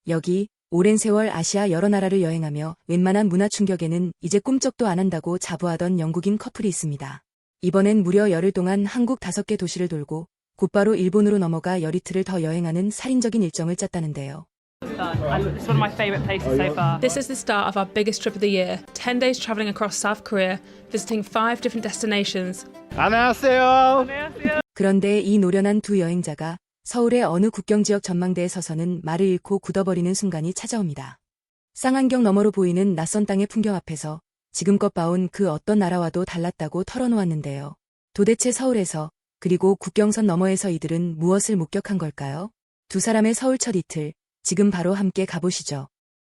여기 오랜 세월 아시아 여러 나라를 여행하며 웬만한 문화 충격에는 이제 꿈쩍도 안 한다고 자부하던 영국인 커플이 있습니다. 이번엔 무려 열흘 동안 한국 5개 도시를 돌고 곧바로 일본으로 넘어가 열 이틀을 더 여행하는 살인적인 일정을 짰다는데요. It's one of my favourite places so far. This is the start of our biggest trip of the year. 10 days travelling across South Korea, visiting 5 different destinations. 안녕하세요. 그런데 이 노련한 두 여행자가 서울의 어느 국경지역 전망대에 서서는 말을 잃고 굳어버리는 순간이 찾아옵니다. 쌍안경 너머로 보이는 낯선 땅의 풍경 앞에서 지금껏 봐온 그 어떤 나라와도 달랐다고 털어놓았는데요. 도대체 서울에서 그리고 국경선 너머에서 이들은 무엇을 목격한 걸까요? 두 사람의 서울 첫 이틀, 지금 바로 함께 가보시죠.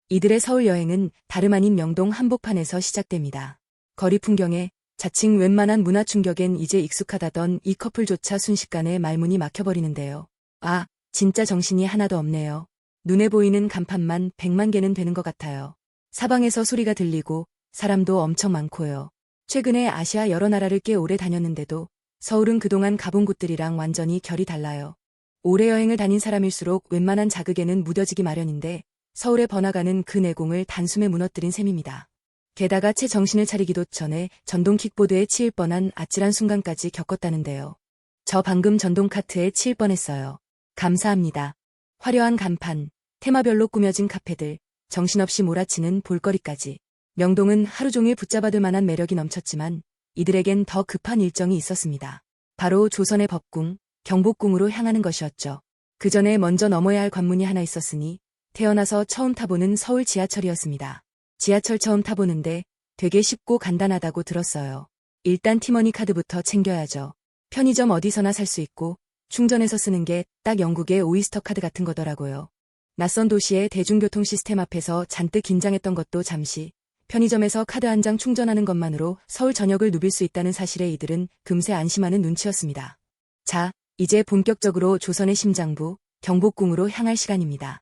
이들의 서울 여행은 다름 아닌 명동 한복판에서 시작됩니다. 거리 풍경에 자칭 웬만한 문화 충격엔 이제 익숙하다던 이 커플조차 순식간에 말문이 막혀버리는데요. 아, 진짜 정신이 하나도 없네요. 눈에 보이는 간판만 100만 개는 되는 것 같아요. 사방에서 소리가 들리고 사람도 엄청 많고요. 최근에 아시아 여러 나라를 꽤 오래 다녔는데도 서울은 그동안 가본 곳들이랑 완전히 결이 달라요. 오래 여행을 다닌 사람일수록 웬만한 자극에는 무뎌지기 마련인데 서울의 번화가는 그 내공을 단숨에 무너뜨린 셈입니다. 게다가 채 정신을 차리기도 전에 전동 킥보드에 치일 뻔한 아찔한 순간까지 겪었다는데요. 저 방금 전동 카트에 치일 뻔했어요. 감사합니다. 화려한 간판, 테마별로 꾸며진 카페들, 정신없이 몰아치는 볼거리까지. 명동은 하루 종일 붙잡아둘 만한 매력이 넘쳤지만 이들에겐 더 급한 일정이 있었습니다. 바로 조선의 법궁, 경복궁으로 향하는 것이었죠. 그 전에 먼저 넘어야 할 관문이 하나 있었으니 태어나서 처음 타보는 서울 지하철이었습니다. 지하철 처음 타보는데 되게 쉽고 간단하다고 들었어요. 일단 티머니 카드부터 챙겨야죠. 편의점 어디서나 살 수 있고 충전해서 쓰는 게 딱 영국의 오이스터 카드 같은 거더라고요. 낯선 도시의 대중교통 시스템 앞에서 잔뜩 긴장했던 것도 잠시, 편의점에서 카드 한 장 충전하는 것만으로 서울 전역을 누빌 수 있다는 사실에 이들은 금세 안심하는 눈치였습니다. 자, 이제 본격적으로 조선의 심장부, 경복궁으로 향할 시간입니다.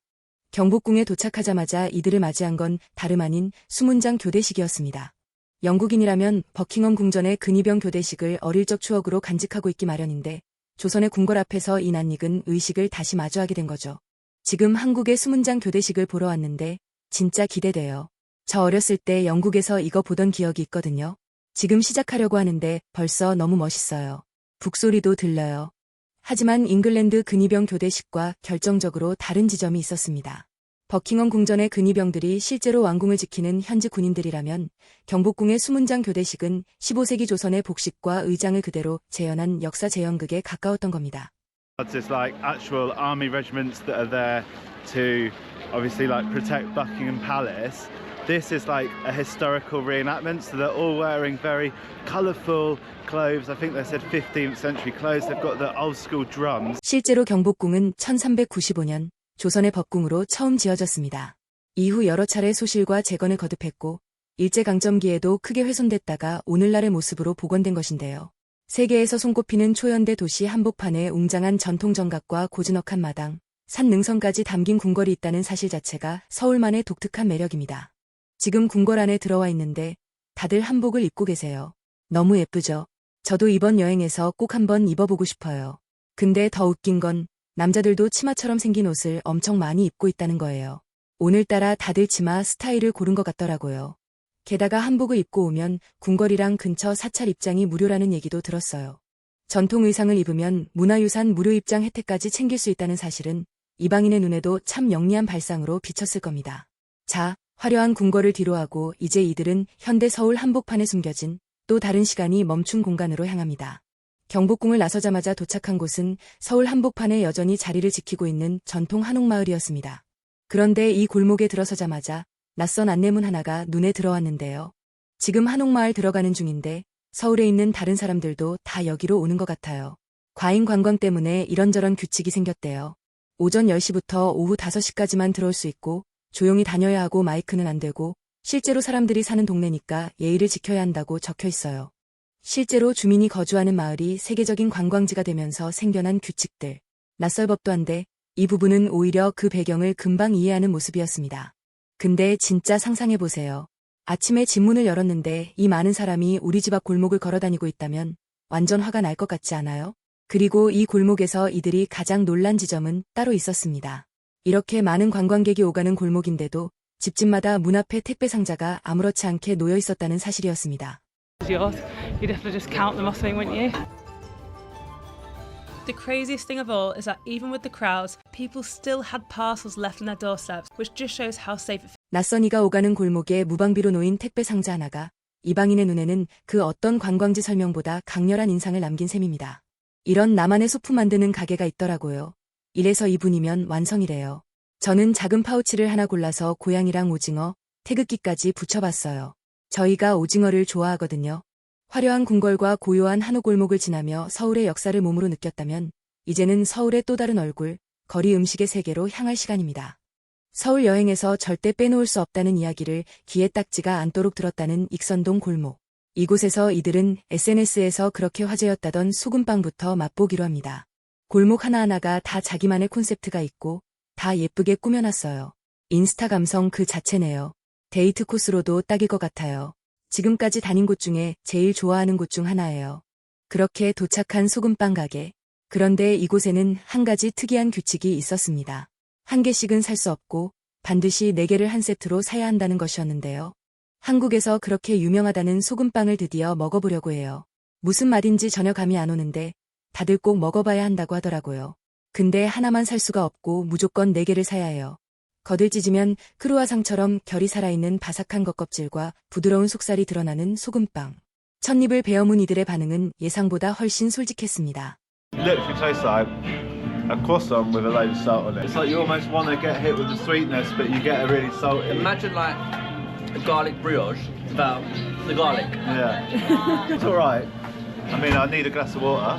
경복궁에 도착하자마자 이들을 맞이한 건 다름 아닌 수문장 교대식이었습니다. 영국인이라면 버킹엄 궁전의 근위병 교대식을 어릴 적 추억으로 간직하고 있기 마련인데 조선의 궁궐 앞에서 이 낯익은 의식을 다시 마주하게 된 거죠. 지금 한국의 수문장 교대식을 보러 왔는데 진짜 기대돼요. 저 어렸을 때 영국에서 이거 보던 기억이 있거든요. 지금 시작하려고 하는데 벌써 너무 멋있어요. 북소리도 들려요. 하지만 잉글랜드 근위병 교대식과 결정적으로 다른 지점이 있었습니다. 버킹엄 궁전의 근위병들이 실제로 왕궁을 지키는 현지 군인들이라면 경복궁의 수문장 교대식은 15세기 조선의 복식과 의장을 그대로 재현한 역사 재현극에 가까웠던 겁니다. It's like actual army regiments that are there to obviously like protect Buckingham Palace. This is like a historical reenactment, so they're all wearing very colourful clothes. I think they said 15th century clothes. They've got the old school drums. 실제로 경복궁은 1395년 조선의 법궁으로 처음 지어졌습니다. 이후 여러 차례 소실과 재건을 거듭했고 일제강점기에도 크게 훼손됐다가 오늘날의 모습으로 복원된 것인데요. 세계에서 손꼽히는 초현대 도시 한복판에 웅장한 전통 정각과 고즈넉한 마당, 산 능선까지 담긴 궁궐이 있다는 사실 자체가 서울만의 독특한 매력입니다. 지금 궁궐 안에 들어와 있는데 다들 한복을 입고 계세요. 너무 예쁘죠? 저도 이번 여행에서 꼭 한번 입어보고 싶어요. 근데 더 웃긴 건 남자들도 치마처럼 생긴 옷을 엄청 많이 입고 있다는 거예요. 오늘따라 다들 치마 스타일을 고른 것 같더라고요. 게다가 한복을 입고 오면 궁궐이랑 근처 사찰 입장이 무료라는 얘기도 들었어요. 전통 의상을 입으면 문화유산 무료 입장 혜택까지 챙길 수 있다는 사실은 이방인의 눈에도 참 영리한 발상으로 비쳤을 겁니다. 자, 화려한 궁궐을 뒤로하고 이제 이들은 현대 서울 한복판에 숨겨진 또 다른 시간이 멈춘 공간으로 향합니다. 경복궁을 나서자마자 도착한 곳은 서울 한복판에 여전히 자리를 지키고 있는 전통 한옥마을이었습니다. 그런데 이 골목에 들어서자마자 낯선 안내문 하나가 눈에 들어왔는데요. 지금 한옥마을 들어가는 중인데 서울에 있는 다른 사람들도 다 여기로 오는 것 같아요. 과잉 관광 때문에 이런저런 규칙이 생겼대요. 오전 10시부터 오후 5시까지만 들어올 수 있고 조용히 다녀야 하고 마이크는 안 되고 실제로 사람들이 사는 동네니까 예의를 지켜야 한다고 적혀 있어요. 실제로 주민이 거주하는 마을이 세계적인 관광지가 되면서 생겨난 규칙들. 낯설법도 한데 이 부분은 오히려 그 배경을 금방 이해하는 모습이었습니다. 근데 진짜 상상해보세요. 아침에 집문을 열었는데 이 많은 사람이 우리 집 앞 골목을 걸어다니고 있다면 완전 화가 날 것 같지 않아요? 그리고 이 골목에서 이들이 가장 놀란 지점은 따로 있었습니다. 이렇게 많은 관광객이 오가는 골목인데도 집집마다 문 앞에 택배 상자가 아무렇지 않게 놓여 있었다는 사실이었습니다. Yours. You'd have to just count them or something, wouldn't you? The craziest thing of all is that even with the crowds, people still had parcels left on their doorsteps, which just shows how safe it feels. 낯선 이가 오가는 골목에 무방비로 놓인 택배 상자 하나가 이방인의 눈에는 그 어떤 관광지 설명보다 강렬한 인상을 남긴 셈입니다. 이런 나만의 소품 만드는 가게가 있더라고요. 이래서 이분이면 완성이래요. 저는 작은 파우치를 하나 골라서 고양이랑 오징어, 태극기까지 붙여봤어요. 저희가 오징어를 좋아하거든요. 화려한 궁궐과 고요한 한옥골목을 지나며 서울의 역사를 몸으로 느꼈다면 이제는 서울의 또 다른 얼굴, 거리 음식의 세계로 향할 시간입니다. 서울 여행에서 절대 빼놓을 수 없다는 이야기를 귀에 딱지가 않도록 들었다는 익선동 골목. 이곳에서 이들은 SNS에서 그렇게 화제였다던 소금빵부터 맛보기로 합니다. 골목 하나하나가 다 자기만의 콘셉트가 있고 다 예쁘게 꾸며놨어요. 인스타 감성 그 자체네요. 데이트 코스로도 딱일 것 같아요. 지금까지 다닌 곳 중에 제일 좋아하는 곳 중 하나예요. 그렇게 도착한 소금빵 가게. 그런데 이곳에는 한 가지 특이한 규칙이 있었습니다. 한 개씩은 살 수 없고 반드시 4개를 한 세트로 사야 한다는 것이었는데요. 한국에서 그렇게 유명하다는 소금빵을 드디어 먹어보려고 해요. 무슨 맛인지 전혀 감이 안 오는데 다들 꼭 먹어봐야 한다고 하더라고요. 근데 하나만 살 수가 없고 무조건 4개를 사야 해요. 겉을 찢으면 크루아상처럼 결이 살아있는 바삭한 겉껍질과 부드러운 속살이 드러나는 소금빵. 첫 입을 베어문 이들의 반응은 예상보다 훨씬 솔직했습니다. Literally tastes like a croissant with a load of salt on it. It's like you almost want to get hit with the sweetness, but you get a really salty. Imagine like a garlic brioche without the garlic. Yeah. It's alright. I mean, I need a glass of water.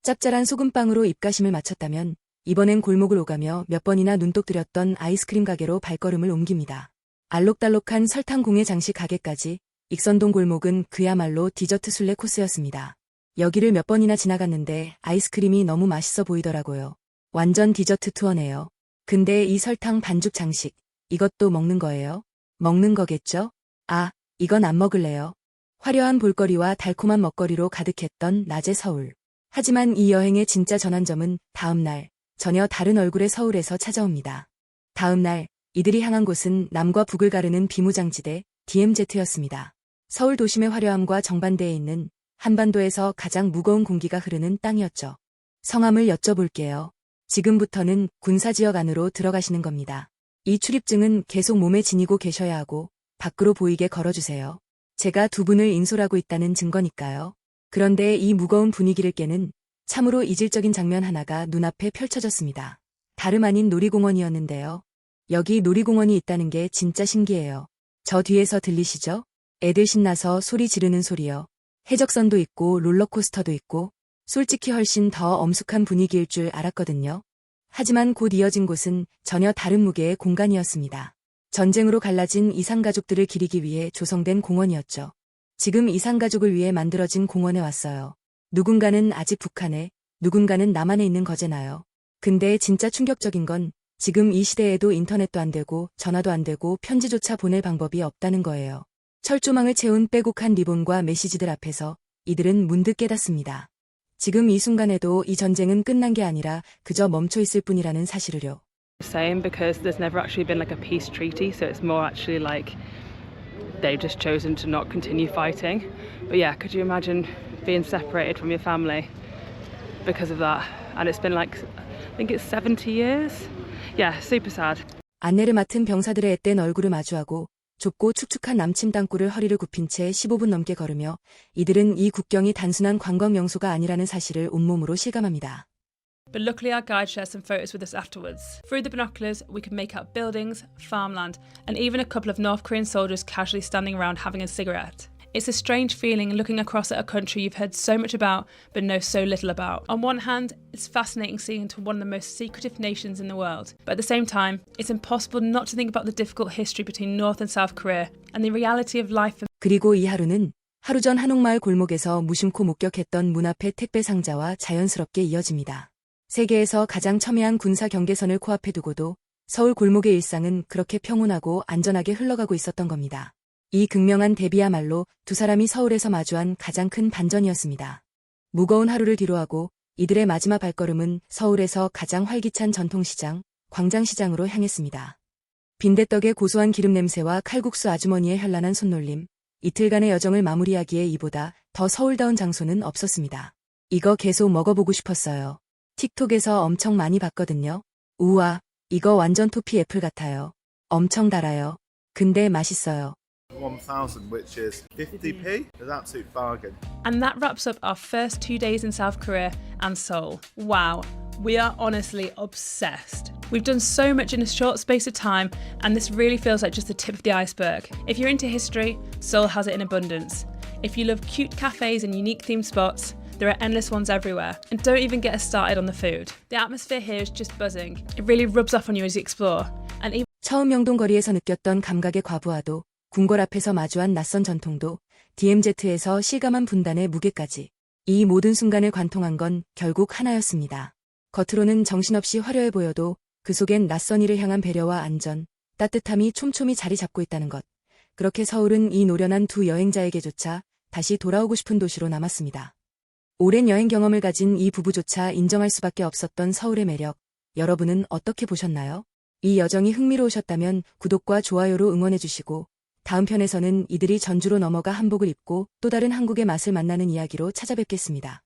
짭짤한 소금빵으로 입가심을 마쳤다면 이번엔 골목을 오가며 몇 번이나 눈독 들였던 아이스크림 가게로 발걸음을 옮깁니다. 알록달록한 설탕 공예 장식 가게까지 익선동 골목은 그야말로 디저트 순례 코스였습니다. 여기를 몇 번이나 지나갔는데 아이스크림이 너무 맛있어 보이더라고요. 완전 디저트 투어네요. 근데 이 설탕 반죽 장식, 이것도 먹는 거예요? 먹는 거겠죠? 아, 이건 안 먹을래요. 화려한 볼거리와 달콤한 먹거리로 가득했던 낮의 서울. 하지만 이 여행의 진짜 전환점은 다음 날, 전혀 다른 얼굴의 서울에서 찾아옵니다. 다음 날, 이들이 향한 곳은 남과 북을 가르는 비무장지대 DMZ였습니다. 서울 도심의 화려함과 정반대에 있는 한반도에서 가장 무거운 공기가 흐르는 땅이었죠. 성함을 여쭤볼게요. 지금부터는 군사지역 안으로 들어가시는 겁니다. 이 출입증은 계속 몸에 지니고 계셔야 하고 밖으로 보이게 걸어주세요. 제가 두 분을 인솔하고 있다는 증거니까요. 그런데 이 무거운 분위기를 깨는 참으로 이질적인 장면 하나가 눈앞에 펼쳐졌습니다. 다름 아닌 놀이공원이었는데요. 여기 놀이공원이 있다는 게 진짜 신기해요. 저 뒤에서 들리시죠? 애들 신나서 소리 지르는 소리요. 해적선도 있고 롤러코스터도 있고 솔직히 훨씬 더 엄숙한 분위기일 줄 알았거든요. 하지만 곧 이어진 곳은 전혀 다른 무게의 공간이었습니다. 전쟁으로 갈라진 이산가족들을 기리기 위해 조성된 공원이었죠. 지금 이산가족을 위해 만들어진 공원에 왔어요. 누군가는 아직 북한에, 누군가는 남한에 있는 거제나요. 근데 진짜 충격적인 건 지금 이 시대에도 인터넷도 안 되고 전화도 안 되고 편지조차 보낼 방법이 없다는 거예요. 철조망을 채운 빼곡한 리본과 메시지들 앞에서 이들은 문득 깨닫습니다. 지금 이 순간에도 이 전쟁은 끝난 게 아니라 그저 멈춰 있을 뿐이라는 사실을요. Same, because there's never actually been like a peace treaty, so it's more actually like they've just chosen to not continue fighting. But yeah, could you imagine being separated from your family because of that? And it's been like, I think it's 70 years. Yeah, super sad. 안내를 맡은 병사들의 앳된 얼굴을 마주하고 좁고 축축한 남침 땅굴을 허리를 굽힌 채 15분 넘게 걸으며 이들은 이 국경이 단순한 관광 명소가 아니라는 사실을 온몸으로 실감합니다. But luckily our guide shared some photos with us afterwards. Through the binoculars, we could make out buildings, farmland, and even a couple of North Korean soldiers casually standing around having a cigarette. It's a strange feeling looking across at a country you've heard so much about but know so little about. On one hand, it's fascinating seeing into one of the most secretive nations in the world, but at the same time, it's impossible not to think about the difficult history between North and South Korea and the reality of life. 그리고 이 하루는 하루 전 한옥마을 골목에서 무심코 목격했던 문 앞의 택배 상자와 자연스럽게 이어집니다. 세계에서 가장 첨예한 군사 경계선을 코앞에 두고도 서울 골목의 일상은 그렇게 평온하고 안전하게 흘러가고 있었던 겁니다. 이 극명한 대비야말로 두 사람이 서울에서 마주한 가장 큰 반전이었습니다. 무거운 하루를 뒤로하고 이들의 마지막 발걸음은 서울에서 가장 활기찬 전통시장, 광장시장으로 향했습니다. 빈대떡의 고소한 기름 냄새와 칼국수 아주머니의 현란한 손놀림, 이틀간의 여정을 마무리하기에 이보다 더 서울다운 장소는 없었습니다. 이거 계속 먹어보고 싶었어요. 틱톡에서 엄청 많이 봤거든요. 우와, 이거 완전 토피 애플 같아요. 엄청 달아요. 근데 맛있어요. 1,000, which is 50p. It's an absolute bargain. And that wraps up our first 2 days in South Korea and Seoul. Wow, we are honestly obsessed. We've done so much in a short space of time, and this really feels like just the tip of the iceberg. If you're into history, Seoul has it in abundance. If you love cute cafes and unique themed spots, there are endless ones everywhere. And don't even get us started on the food. The atmosphere here is just buzzing. It really rubs off on you as you explore. And even 처음 명동거리에서 느꼈던 감각의 과부하도, 궁궐 앞에서 마주한 낯선 전통도, DMZ에서 실감한 분단의 무게까지. 이 모든 순간을 관통한 건 결국 하나였습니다. 겉으로는 정신없이 화려해 보여도 그 속엔 낯선 이를 향한 배려와 안전, 따뜻함이 촘촘히 자리 잡고 있다는 것. 그렇게 서울은 이 노련한 두 여행자에게조차 다시 돌아오고 싶은 도시로 남았습니다. 오랜 여행 경험을 가진 이 부부조차 인정할 수밖에 없었던 서울의 매력. 여러분은 어떻게 보셨나요? 이 여정이 흥미로우셨다면 구독과 좋아요로 응원해주시고, 다음 편에서는 이들이 전주로 넘어가 한복을 입고 또 다른 한국의 맛을 만나는 이야기로 찾아뵙겠습니다.